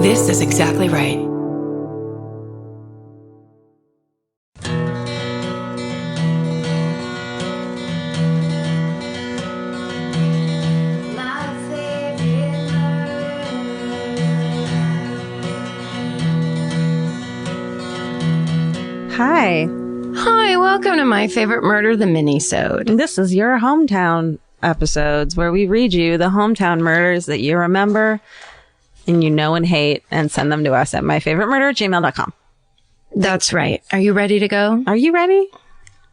This is exactly right. Hi. Hi, welcome to My Favorite Murder, the Minisode. This is your hometown episodes where we read you the hometown murders that you remember and you know and hate and send them to us at myfavoritemurder@gmail.com. That's right. Are you ready to go? Are you ready?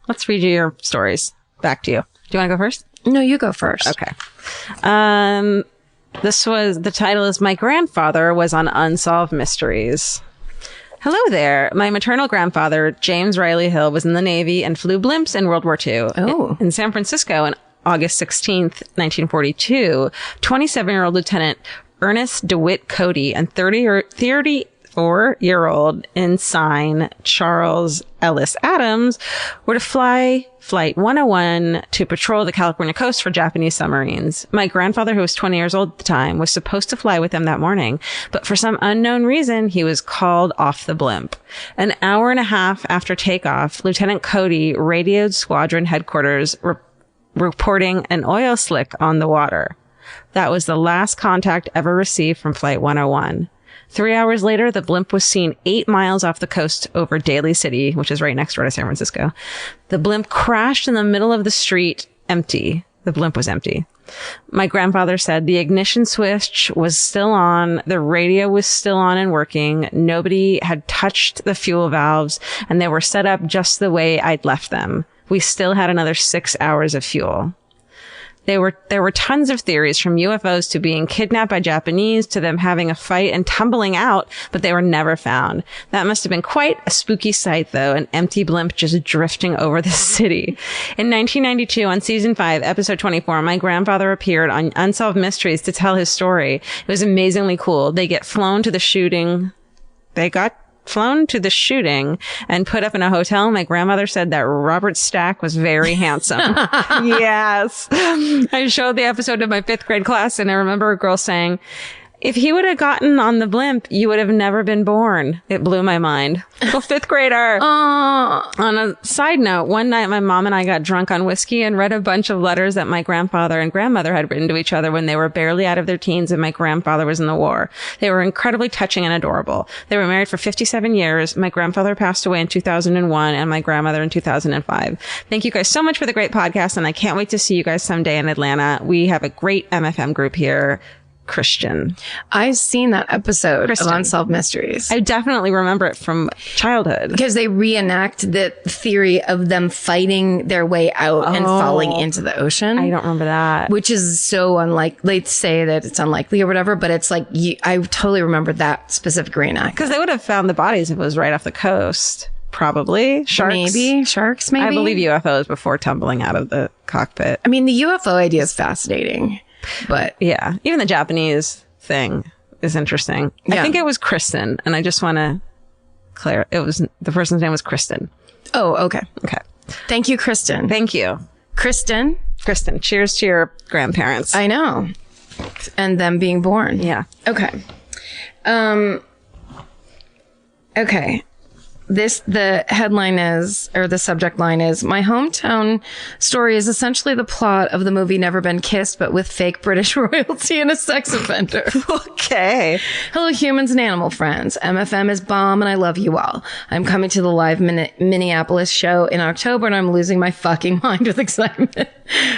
Let's read you your stories. Back to you. Do you want to go first? No, you go first. Okay. The title is My Grandfather Was on Unsolved Mysteries. Hello there. My maternal grandfather, James Riley Hill, was in the Navy and flew blimps in World War II. Oh. In San Francisco on August 16th, 1942, 27-year-old Lieutenant Ernest DeWitt Cody and 34-year-old ensign Charles Ellis Adams were to fly Flight 101 to patrol the California coast for Japanese submarines. My grandfather, who was 20 years old at the time, was supposed to fly with them that morning, but for some unknown reason, he was called off the blimp. An hour and a half after takeoff, Lieutenant Cody radioed squadron headquarters reporting an oil slick on the water. That was the last contact ever received from Flight 101. 3 hours later, the blimp was seen 8 miles off the coast over Daly City, which is right next door to San Francisco. The blimp crashed in the middle of the street, empty. The blimp was empty. My grandfather said the ignition switch was still on, the radio was still on and working, nobody had touched the fuel valves, and they were set up just the way I'd left them. We still had another 6 hours of fuel. There were tons of theories, from UFOs to being kidnapped by Japanese to them having a fight and tumbling out, but they were never found. That must have been quite a spooky sight, though, an empty blimp just drifting over the city. In 1992, on season 5, episode 24, my grandfather appeared on Unsolved Mysteries to tell his story. It was amazingly cool. They got flown to the shooting and put up in a hotel. My grandmother said that Robert Stack was very handsome. Yes. I showed the episode to my 5th grade class, and I remember a girl saying, if he would have gotten on the blimp, you would have never been born. It blew my mind. Well, 5th grader. On a side note, one night my mom and I got drunk on whiskey and read a bunch of letters that my grandfather and grandmother had written to each other when they were barely out of their teens and my grandfather was in the war. They were incredibly touching and adorable. They were married for 57 years. My grandfather passed away in 2001 and my grandmother in 2005. Thank you guys so much for the great podcast, and I can't wait to see you guys someday in Atlanta. We have a great MFM group here. Christian. I've seen that episode of Unsolved Mysteries. I definitely remember it from childhood. Because they reenact the theory of them fighting their way out and falling into the ocean. I don't remember that. Which is so unlikely. They say that it's unlikely or whatever, but it's like, I totally remember that specific reenactment. Because they would have found the bodies if it was right off the coast. Probably. Sharks. Maybe. Sharks, maybe. I believe UFOs before tumbling out of the cockpit. I mean, the UFO idea is fascinating. But yeah, even the Japanese thing is interesting. Yeah. I think it was Kristen, and I just want to clear. It was the person's name was Kristen. Oh, okay. Okay. Thank you, Kristen. Thank you, Kristen. Cheers to your grandparents. I know, and them being born. Yeah. Okay. Okay. The headline is, or the subject line is, my hometown story is essentially the plot of the movie Never Been Kissed, but with fake British royalty and a sex offender. Okay. Hello, humans and animal friends. MFM is bomb and I love you all. I'm coming to the live Minneapolis show in October and I'm losing my fucking mind with excitement.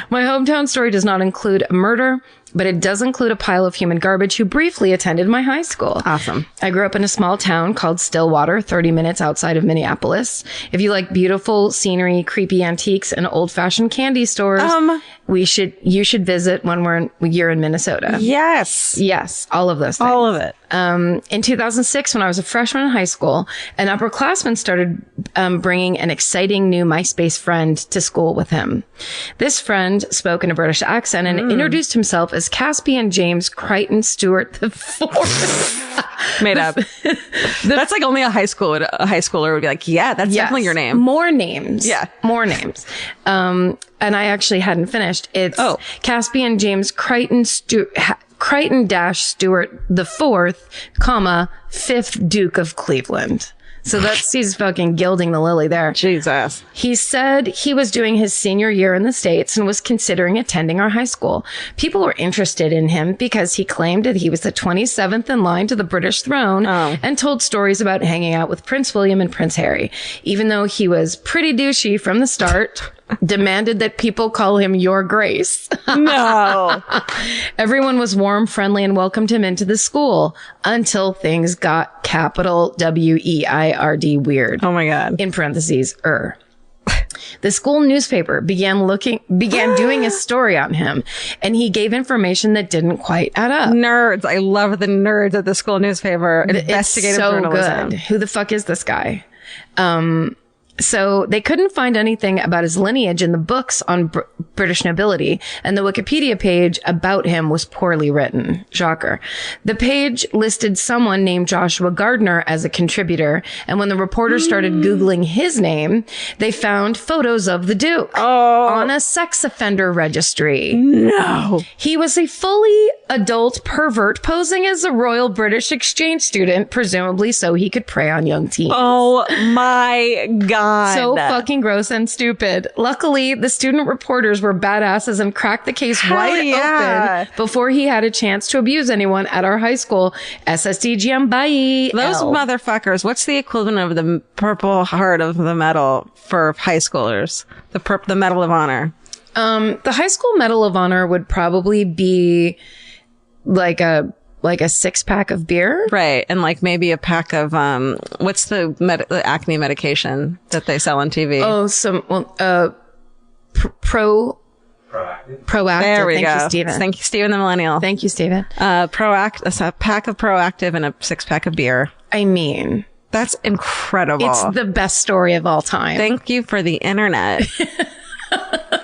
My hometown story does not include a murder, but it does include a pile of human garbage who briefly attended my high school. Awesome. I grew up in a small town called Stillwater, 30 minutes outside of Minneapolis. If you like beautiful scenery, creepy antiques, and old-fashioned candy stores, you should visit when you're in Minnesota. Yes. Yes, all of those things. All of it. In 2006, when I was a freshman in high school, an upperclassman started bringing an exciting new MySpace friend to school with him. This friend spoke in a British accent and introduced himself as Caspian James Crichton Stewart IV. Made up. That's like only a high schooler would be like, yeah, that's definitely your name. More names. Yeah. More names. And I actually hadn't finished. It's Caspian James Crichton Stewart. Crichton-Stewart the fourth, comma, 5th Duke of Cleveland. So he's fucking gilding the lily there. Jesus. He said he was doing his senior year in the States and was considering attending our high school. People were interested in him because he claimed that he was the 27th in line to the British throne and told stories about hanging out with Prince William and Prince Harry. Even though he was pretty douchey from the start, demanded that people call him Your Grace. No. Everyone was warm, friendly, and welcomed him into the school until things got capital W-E-I-R-D weird. Oh my God. In parentheses, The school newspaper began doing a story on him, and he gave information that didn't quite add up. Nerds. I love the nerds at the school newspaper. Investigative journalism. Good. Who the fuck is this guy? So they couldn't find anything about his lineage in the books on British nobility, and the Wikipedia page about him was poorly written. Shocker. The page listed someone named Joshua Gardner as a contributor, and when the reporters started Googling his name, they found photos of the Duke on a sex offender registry. No. He was a fully adult pervert posing as a Royal British Exchange student, presumably so he could prey on young teens. Oh my God. So fucking gross and stupid. Luckily, the student reporters were badasses and cracked the case open before he had a chance to abuse anyone at our high school. SSD Giambai. Those motherfuckers. What's the equivalent of the Purple Heart of the Medal for high schoolers? The Medal of Honor. The High School Medal of Honor would probably be like a 6-pack of beer. Right. And like maybe a pack of, what's the acne medication that they sell on TV? Oh, Proactive. There we go. Thank you, Steven. Thank you, Steven the Millennial. Thank you, Steven. A pack of Proactive and a 6-pack of beer. I mean, that's incredible. It's the best story of all time. Thank you for the internet.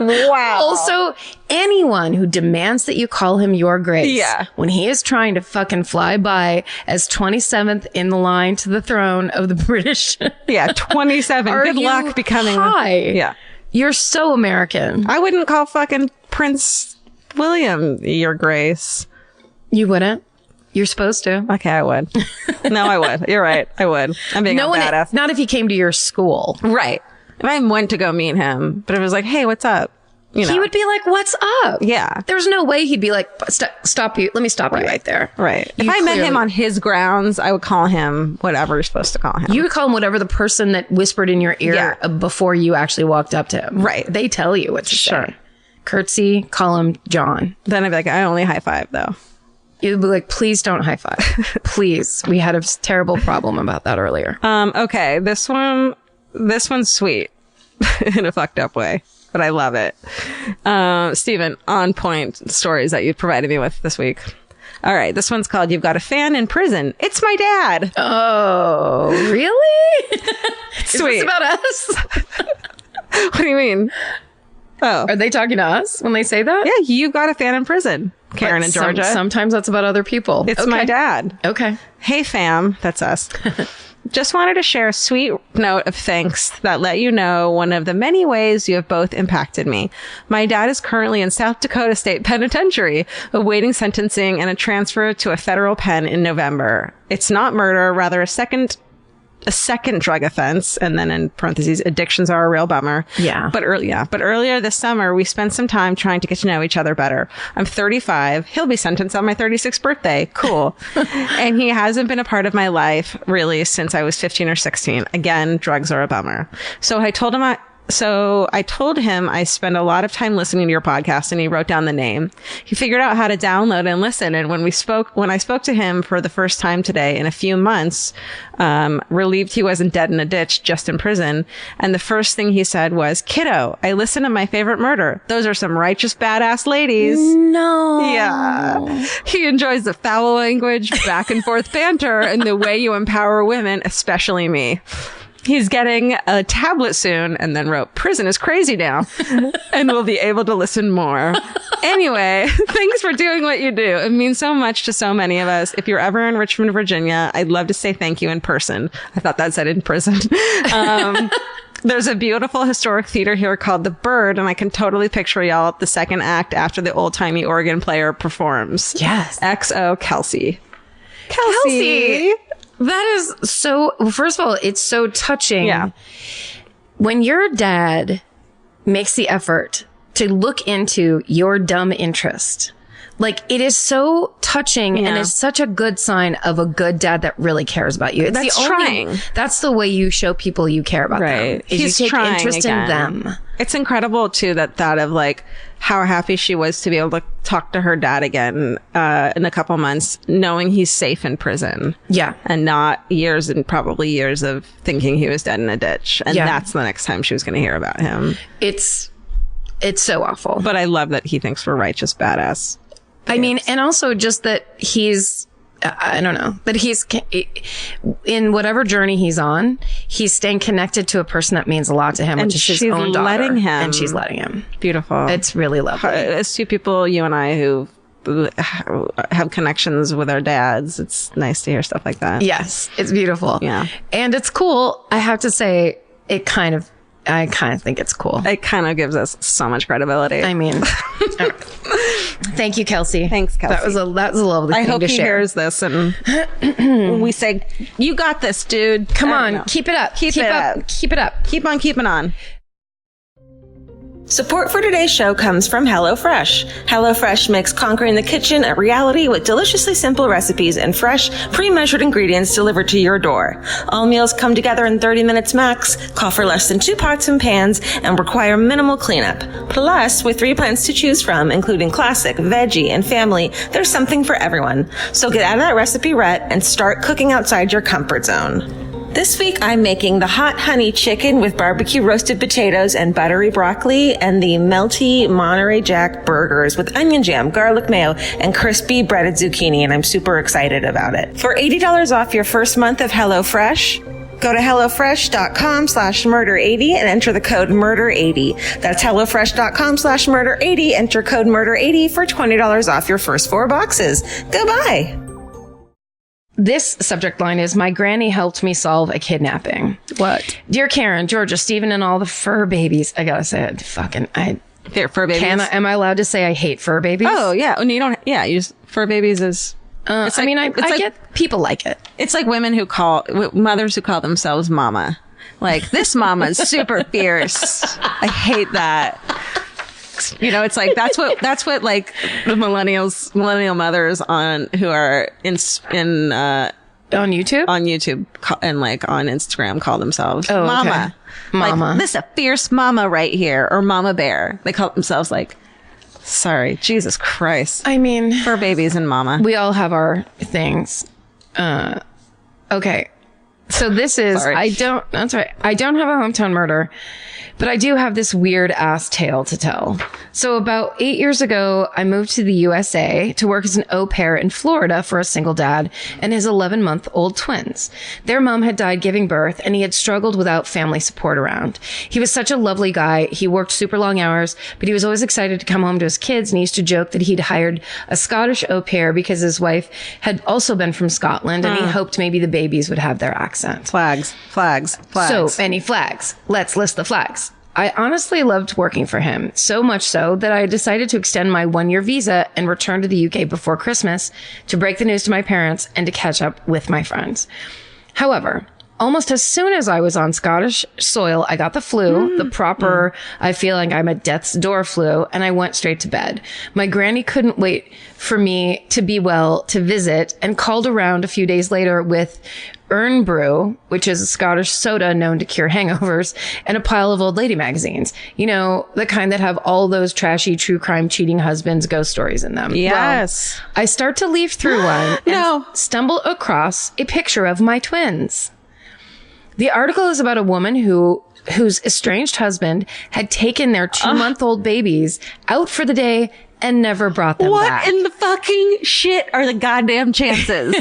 Wow. Also, anyone who demands that you call him Your Grace when he is trying to fucking fly by as 27th in the line to the throne of the British. 27. Good luck becoming. Yeah. You're so American. I wouldn't call fucking Prince William Your Grace. You wouldn't? You're supposed to. Okay, I would. No, I would. You're right. I would. I'm being a badass. Not if he came to your school. Right. If I went to go meet him, but it was like, hey, what's up? You know. He would be like, what's up? Yeah. There's no way he'd be like, stop you. Let me stop you right there. Right. If I met him on his grounds, I would call him whatever you're supposed to call him. You would call him whatever the person that whispered in your ear before you actually walked up to him. Right. They tell you what to say. Curtsy, call him John. Then I'd be like, I only high five though. You'd be like, please don't high five. Please. We had a terrible problem about that earlier. Okay. This one's sweet in a fucked up way, but I love it. Steven, on point stories that you provided me with this week. All right. This one's called You've Got a Fan in Prison. It's my dad. Oh, really? Sweet. Is this about us? What do you mean? Oh, are they talking to us when they say that? Yeah. You've got a fan in prison. Karen in Georgia. Sometimes that's about other people. It's my dad. Okay. Hey fam. That's us. Just wanted to share a sweet note of thanks that let you know one of the many ways you have both impacted me. My dad is currently in South Dakota State Penitentiary, awaiting sentencing and a transfer to a federal pen in November. It's not murder, rather a second drug offense. And then in parentheses, addictions are a real bummer. Yeah. But earlier this summer, we spent some time trying to get to know each other better. I'm 35. He'll be sentenced on my 36th birthday. Cool. And he hasn't been a part of my life really since I was 15 or 16. Again, drugs are a bummer. So I told him I spend a lot of time listening to your podcast, and he wrote down the name. He figured out how to download and listen. And when I spoke to him for the first time today in a few months, relieved he wasn't dead in a ditch, just in prison. And the first thing he said was, "Kiddo, I listen to My Favorite Murder. Those are some righteous badass ladies." No. Yeah. He enjoys the foul language, back and forth banter, and the way you empower women, especially me. He's getting a tablet soon, and then wrote, "Prison is crazy now," and will be able to listen more. Anyway, thanks for doing what you do. It means so much to so many of us. If you're ever in Richmond, Virginia, I'd love to say thank you in person. I thought that said in prison. There's a beautiful historic theater here called The Bird, and I can totally picture y'all at the second act after the old-timey organ player performs. Yes. XO Kelsey. Kelsey! That is so... First of all, it's so touching. Yeah. When your dad makes the effort to look into your dumb interest... Like, it is so touching and it's such a good sign of a good dad that really cares about you. It's that's the way you show people you care about them. Is you take interest in them. It's incredible, too, that of, like, how happy she was to be able to talk to her dad again in a couple months, knowing he's safe in prison. Yeah. And not years and probably years of thinking he was dead in a ditch. And that's the next time she was going to hear about him. It's so awful. But I love that he thinks we're righteous badass. I mean, and also just that he's, I don't know, that he's, in whatever journey he's on, he's staying connected to a person that means a lot to him, which is his own daughter. And she's letting him. Beautiful. It's really lovely. As two people, you and I, who have connections with our dads, it's nice to hear stuff like that. Yes, it's beautiful. Yeah. And it's cool. I have to say, I kind of think it's cool. It kind of gives us so much credibility. I mean, thank you, Kelsey. Thanks, Kelsey. That was a lovely thing to share. I hope he hears this and we say, you got this, dude. Come on, keep it up. Keep it up. Keep it up. Keep on keeping on. Support for today's show comes from HelloFresh. HelloFresh makes conquering the kitchen a reality with deliciously simple recipes and fresh, pre-measured ingredients delivered to your door. All meals come together in 30 minutes max, call for less than 2 pots and pans, and require minimal cleanup. Plus, with 3 plans to choose from, including classic, veggie, and family, there's something for everyone. So get out of that recipe rut and start cooking outside your comfort zone. This week, I'm making the hot honey chicken with barbecue roasted potatoes and buttery broccoli, and the melty Monterey Jack burgers with onion jam, garlic mayo, and crispy breaded zucchini, and I'm super excited about it. For $80 off your first month of HelloFresh, go to HelloFresh.com/murder80 and enter the code murder80. That's HelloFresh.com/murder80. Enter code murder80 for $20 off your first 4 boxes. Goodbye. This subject line is, my granny helped me solve a kidnapping. What? Dear Karen, Georgia, Stephen, and all the fur babies. I gotta say, fur babies. Am I allowed to say I hate fur babies? Oh, yeah. And you don't, fur babies is... I get people like it. It's like mothers who call themselves mama. Like, this mama is super fierce. I hate that. You know, it's like, that's what like the millennial mothers who are on YouTube and like on Instagram call themselves mama. Okay. Mama. Like, this is a fierce mama right here, or mama bear. They call themselves like, sorry, Jesus Christ. I mean, fur babies and mama. We all have our things. Okay. So this is, that's right. I don't have a hometown murder, but I do have this weird ass tale to tell. So about 8 years ago, I moved to the USA to work as an au pair in Florida for a single dad and his 11-month-old twins. Their mom had died giving birth, and he had struggled without family support around. He was such a lovely guy. He worked super long hours, but he was always excited to come home to his kids, and he used to joke that he'd hired a Scottish au pair because his wife had also been from Scotland, and he hoped maybe the babies would have their accent. Flags. So many flags. Let's list the flags. I honestly loved working for him, so much so that I decided to extend my 1-year visa and return to the UK before Christmas to break the news to my parents and to catch up with my friends. However, almost as soon as I was on Scottish soil, I got the flu, the proper, I feel like I'm at death's door flu, and I went straight to bed. My granny couldn't wait for me to be well to visit and called around a few days later with Earn Brew, which is a Scottish soda known to cure hangovers, and a pile of old lady magazines. You know, the kind that have all those trashy true crime cheating husbands ghost stories in them. Yes. Well, I start to leaf through one and stumble across a picture of my twins. The article is about a woman whose estranged husband had taken their 2-month-old babies out for the day and never brought them back. What in the fucking shit are the goddamn chances?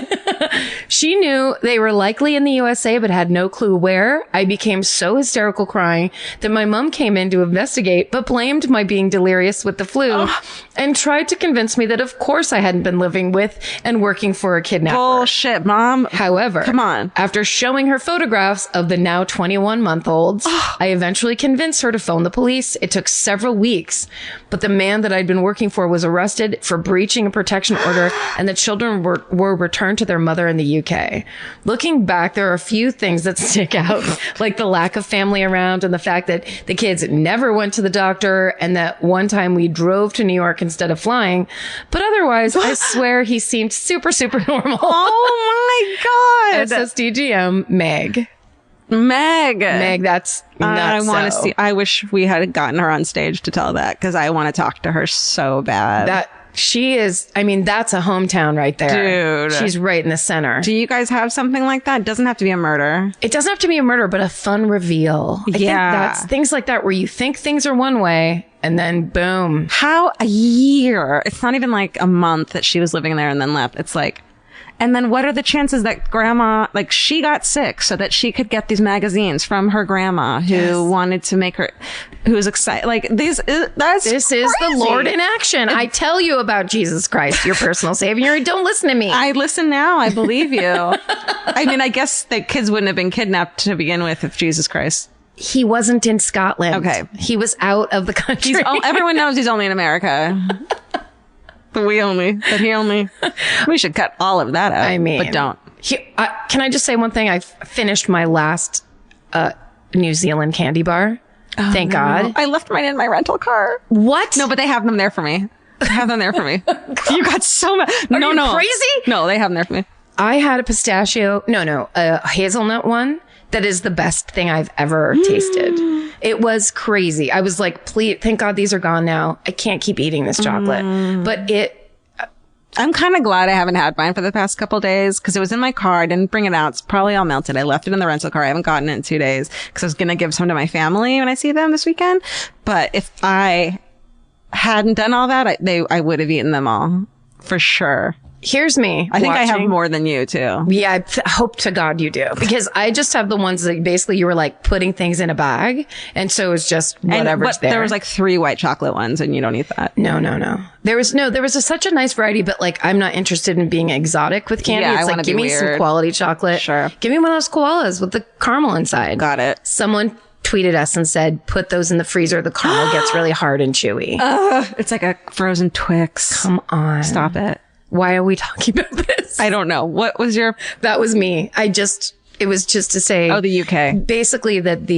She knew they were likely in the USA, but had no clue where. I became so hysterical crying that my mom came in to investigate, but blamed my being delirious with the flu and tried to convince me that of course I hadn't been living with and working for a kidnapper. Bullshit, Mom. However, come on. After showing her photographs of the now 21-month-olds, I eventually convinced her to phone the police. It took several weeks, but the man that I'd been working for was arrested for breaching a protection order, and the children were returned to their mother in the UK. Looking back, there are a few things that stick out, like the lack of family around and the fact that the kids never went to the doctor, and that one time we drove to New York instead of flying. But otherwise, I swear he seemed super, super normal. Oh my God. SSDGM, Meg. Meg, that's nuts. I want to see. I wish we had gotten her on stage to tell that, because I want to talk to her so bad. That she is. I mean, that's a hometown right there, dude. She's right in the center. Do you guys have something like that? It doesn't have to be a murder. It doesn't have to be a murder, but a fun reveal. I think that's things like that where you think things are one way and then boom. How a year? It's not even like a month that she was living there and then left. It's like. And then what are the chances that grandma, like she got sick so that she could get these magazines from her grandma who wanted to make her, who was excited. Like this is the Lord in action. I tell you about Jesus Christ, your personal savior. Don't listen to me. I listen now. I believe you. I mean, I guess the kids wouldn't have been kidnapped to begin with if Jesus Christ. He wasn't in Scotland. Okay. He was out of the country. Everyone knows he's only in America. We should cut all of that out. I mean, but don't. Can I just say one thing? I finished my last New Zealand candy bar. Thank God. I left mine in my rental car. What? No, but they have them there for me. You got so much. Are you crazy? No, they have them there for me. I had a pistachio. A hazelnut one. That is the best thing I've ever tasted. It was crazy. I was like, please, thank God these are gone now. I can't keep eating this chocolate. But I'm kind of glad I haven't had mine for the past couple days, because it was in my car. I didn't bring it out. It's probably all melted. I left it in the rental car. I haven't gotten it in 2 days because I was going to give some to my family when I see them this weekend. But if I hadn't done all that, I would have eaten them all for sure. Here's me. I think I have more than you too. Yeah, I hope to God you do, because I just have the ones that basically you were like putting things in a bag, and so it's just whatever's there. There was like 3 white chocolate ones, and you don't eat that. No. There was such a nice variety, but like I'm not interested in being exotic with candy. Yeah, it's like give me some quality chocolate. Sure. Give me one of those koalas with the caramel inside. Got it. Someone tweeted us and said, put those in the freezer. The caramel gets really hard and chewy. It's like a frozen Twix. Come on. Stop it. Why are we talking about this? I don't know. What was your... That was me. it was just to say... Oh, the UK. Basically that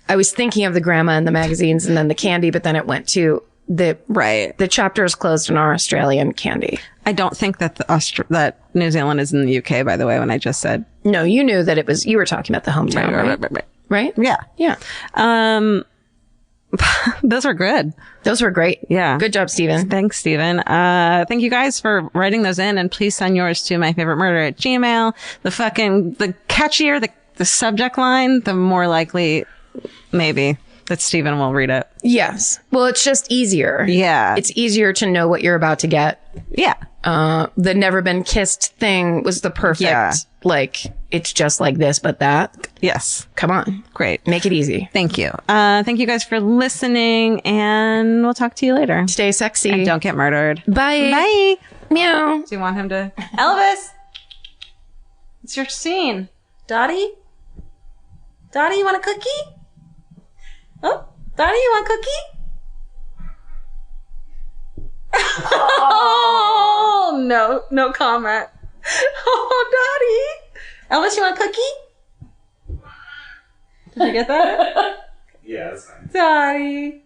I was thinking of the grandma and the magazines and then the candy, but then it went to the chapter is closed in our Australian candy. I don't think that that New Zealand is in the UK, by the way, when I just said... No, you knew that you were talking about the hometown, right? Yeah. Yeah. Those were good. Those were great. Yeah. Good job, Stephen. Thanks, Stephen. Thank you guys for writing those in, and please send yours to myfavoritemurder@gmail. The catchier the subject line, the more likely maybe that Stephen will read it. Yes. Well, it's just easier. Yeah. It's easier to know what you're about to get. Yeah. The never been kissed thing was the perfect, it's just like this, but that. Yes. Come on. Great. Make it easy. Thank you. Thank you guys for listening, and we'll talk to you later. Stay sexy. And don't get murdered. Bye. Bye. Meow. Do you want him to? Elvis! It's your scene. Dottie? Dottie, you want a cookie? Oh, Dottie, you want a cookie? Oh, no comment. Oh, Dottie. Elvis, you want a cookie? Did you get that? Yeah, that's fine. Dottie.